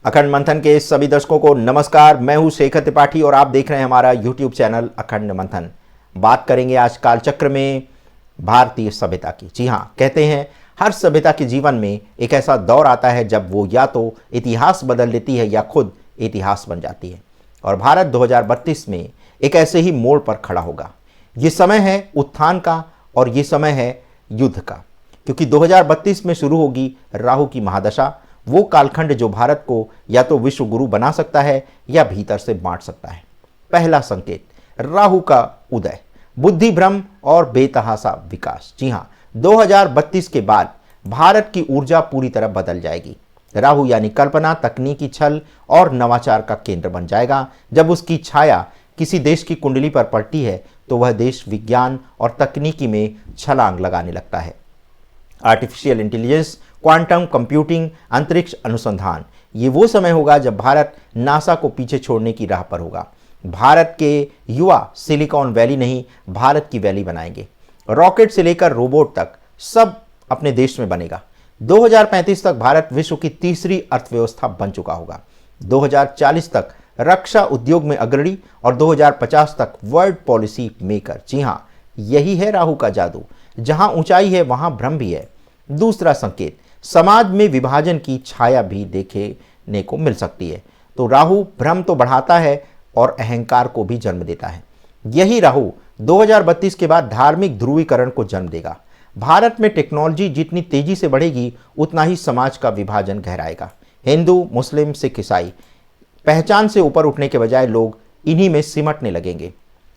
अखंड मंथन के सभी दर्शकों को नमस्कार। मैं हूं शेखर त्रिपाठी और आप देख रहे हैं हमारा यूट्यूब चैनल अखंड मंथन। बात करेंगे आज कालचक्र में भारतीय सभ्यता की। जी हां, कहते हैं हर सभ्यता के जीवन में एक ऐसा दौर आता है जब वो या तो इतिहास बदल देती है या खुद इतिहास बन जाती है। और भारत 2032 में एक ऐसे ही मोड़ पर खड़ा होगा। ये समय है उत्थान का और ये समय है युद्ध का, क्योंकि 2032 में शुरू होगी राहु की महादशा, वो कालखंड जो भारत को या तो विश्व गुरु बना सकता है या भीतर से बांट सकता है। पहला संकेत, राहु का उदय, बुद्धि भ्रम और बेतहासा विकास। जी हां, 2032 के बाद भारत की ऊर्जा पूरी तरह बदल जाएगी। राहु यानी कल्पना, तकनीकी छल और नवाचार का केंद्र बन जाएगा। जब उसकी छाया किसी देश की कुंडली पर पड़ती है तो वह देश विज्ञान और तकनीकी में छलांग लगाने लगता है। आर्टिफिशियल इंटेलिजेंस, क्वांटम कंप्यूटिंग, अंतरिक्ष अनुसंधान, ये वो समय होगा जब भारत नासा को पीछे छोड़ने की राह पर होगा। भारत के युवा सिलिकॉन वैली नहीं, भारत की वैली बनाएंगे। रॉकेट से लेकर रोबोट तक सब अपने देश में बनेगा। 2035 तक भारत विश्व की तीसरी अर्थव्यवस्था बन चुका होगा। 2040 तक रक्षा उद्योग में अग्रणी और 2050 तक वर्ल्ड पॉलिसी मेकर। जी हां, यही है राहु का जादू। जहां ऊंचाई है वहां भ्रम भी है। दूसरा संकेत, समाज में विभाजन की छाया भी देखने को मिल सकती है। तो राहु भ्रम तो बढ़ाता है और अहंकार को भी जन्म देता है। यही राहु 2032 के बाद धार्मिक ध्रुवीकरण को जन्म देगा। भारत में टेक्नोलॉजी जितनी तेजी से बढ़ेगी उतना ही समाज का विभाजन गहराएगा। हिंदू, मुस्लिम, सिख, ईसाई, पहचान से ऊपर उठने के बजाय लोग इन्हीं में सिमटने लगेंगे।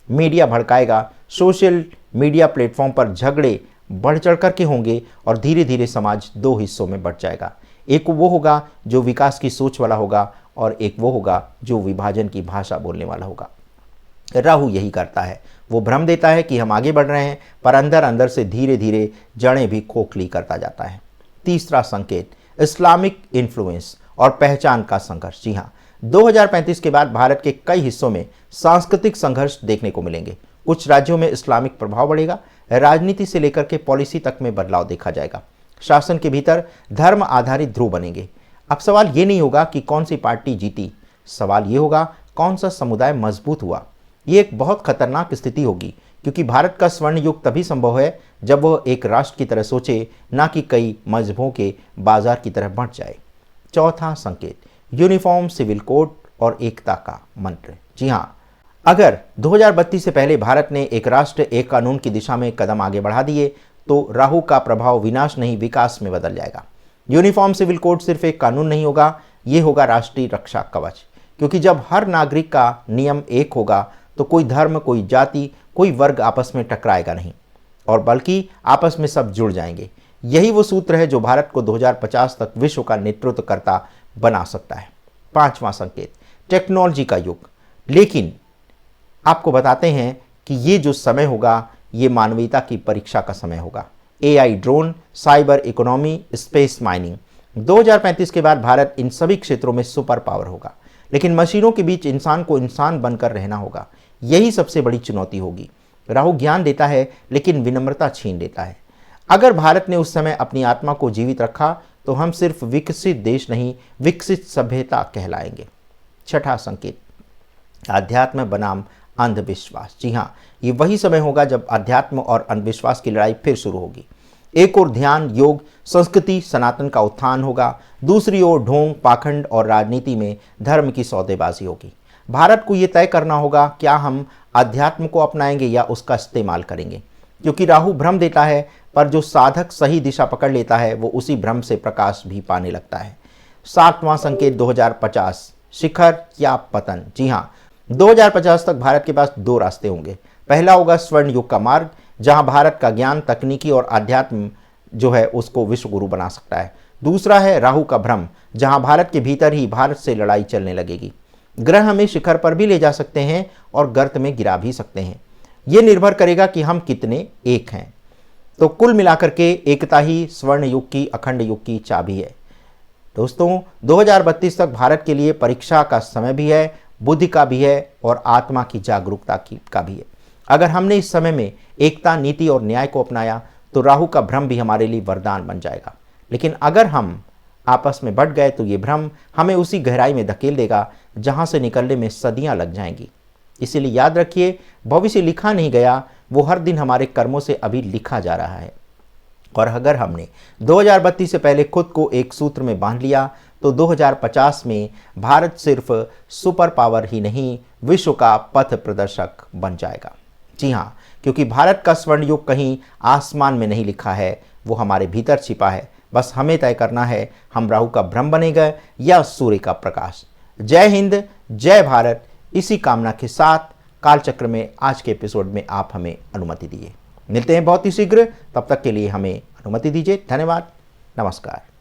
मीडिया भड़काएगा, सोशल मीडिया प्लेटफॉर्म पर झगड़े बढ़ चढ़ कर के होंगे और धीरे धीरे समाज दो हिस्सों में बढ़ जाएगा। एक वो होगा जो विकास की सोच वाला होगा और एक वो होगा जो विभाजन की भाषा बोलने वाला होगा। राहु यही करता है, वो भ्रम देता है कि हम आगे बढ़ रहे हैं, पर अंदर अंदर से धीरे धीरे जड़ें भी खोखली करता जाता है। तीसरा संकेत, इस्लामिक इन्फ्लुएंस और पहचान का संघर्ष। जी हाँ, 2035 के बाद भारत के कई हिस्सों में सांस्कृतिक संघर्ष देखने को मिलेंगे। कुछ राज्यों में इस्लामिक प्रभाव बढ़ेगा, राजनीति से लेकर के पॉलिसी तक में बदलाव देखा जाएगा। शासन के भीतर धर्म आधारित ध्रुव बनेंगे। अब सवाल ये नहीं होगा कि कौन सी पार्टी जीती, सवाल ये होगा कौन सा समुदाय मजबूत हुआ। ये एक बहुत खतरनाक स्थिति होगी, क्योंकि भारत का स्वर्ण युग तभी संभव है जब वह एक राष्ट्र की तरह सोचे, ना कि कई मजहबों के बाजार की तरह बढ़ जाए। चौथा संकेत, यूनिफॉर्म सिविल कोड और एकता का मंत्र। जी हाँ, अगर 2032 से पहले भारत ने एक राष्ट्र एक कानून की दिशा में कदम आगे बढ़ा दिए तो राहु का प्रभाव विनाश नहीं विकास में बदल जाएगा। यूनिफॉर्म सिविल कोड सिर्फ एक कानून नहीं होगा, ये होगा राष्ट्रीय रक्षा कवच। क्योंकि जब हर नागरिक का नियम एक होगा तो कोई धर्म, कोई जाति, कोई वर्ग आपस में टकराएगा नहीं, और बल्कि आपस में सब जुड़ जाएंगे। यही वो सूत्र है जो भारत को 2050 तक विश्व का नेतृत्व करता बना सकता है। पांचवा संकेत, टेक्नोलॉजी का युग। लेकिन आपको बताते हैं कि ये जो समय होगा ये मानवीयता की परीक्षा का समय होगा। AI, drone, cyber economy, space mining. 2035 के बाद भारत इन सभी क्षेत्रों में सुपर पावर होगा, लेकिन मशीनों के बीच इंसान को इंसान बनकर रहना होगा। यही सबसे बड़ी चुनौती होगी। राहु ज्ञान देता है लेकिन विनम्रता छीन लेता है। अगर भारत ने उस समय अपनी आत्मा को जीवित रखा तो हम सिर्फ विकसित देश नहीं, विकसित सभ्यता कहलाएंगे। छठा संकेत, अध्यात्म बनाम अंधविश्वास। जी हाँ, ये वही समय होगा जब अध्यात्म और अंधविश्वास की लड़ाई फिर शुरू होगी। एक ओर ध्यान, योग, संस्कृति, सनातन का उत्थान होगा, दूसरी ओर ढोंग, पाखंड और राजनीति में धर्म की सौदेबाजी होगी। भारत को ये तय करना होगा क्या हम अध्यात्म को अपनाएंगे या उसका इस्तेमाल करेंगे। क्योंकि राहु भ्रम देता है, पर जो साधक सही दिशा पकड़ लेता है वो उसी भ्रम से प्रकाश भी पाने लगता है। सातवां संकेत, 2050 शिखर या पतन। जी हाँ, 2050 तक भारत के पास दो रास्ते होंगे। पहला होगा स्वर्ण युग का मार्ग, जहां भारत का ज्ञान, तकनीकी और अध्यात्म जो है उसको विश्व गुरु बना सकता है। दूसरा है राहु का भ्रम, जहां भारत के भीतर ही भारत से लड़ाई चलने लगेगी। ग्रह हमें शिखर पर भी ले जा सकते हैं और गर्त में गिरा भी सकते हैं। यह निर्भर करेगा कि हम कितने एक हैं। तो कुल मिलाकर के एकता ही स्वर्ण युग की, अखंड युग की चाबी है। दोस्तों, 2032 तक भारत के लिए परीक्षा का समय भी है, बुद्धि का भी है और आत्मा की जागरूकता का भी है। अगर हमने इस समय में एकता, नीति और न्याय को अपनाया तो राहु का भ्रम भी हमारे लिए वरदान बन जाएगा। लेकिन अगर हम आपस में बट गए तो ये भ्रम हमें उसी गहराई में धकेल देगा जहां से निकलने में सदियां लग जाएंगी। इसीलिए याद रखिए, भविष्य लिखा नहीं गया, वो हर दिन हमारे कर्मों से अभी लिखा जा रहा है। और अगर हमने 2032 से पहले खुद को एक सूत्र में बांध लिया तो 2050 में भारत सिर्फ सुपर पावर ही नहीं, विश्व का पथ प्रदर्शक बन जाएगा। जी हाँ, क्योंकि भारत का स्वर्ण युग कहीं आसमान में नहीं लिखा है, वो हमारे भीतर छिपा है। बस हमें तय करना है, हम राहु का भ्रम बनेगा या सूर्य का प्रकाश। जय हिंद, जय भारत। इसी कामना के साथ कालचक्र में आज के एपिसोड में आप हमें अनुमति दीजिए। मिलते हैं बहुत ही शीघ्र, तब तक के लिए हमें अनुमति दीजिए। धन्यवाद, नमस्कार।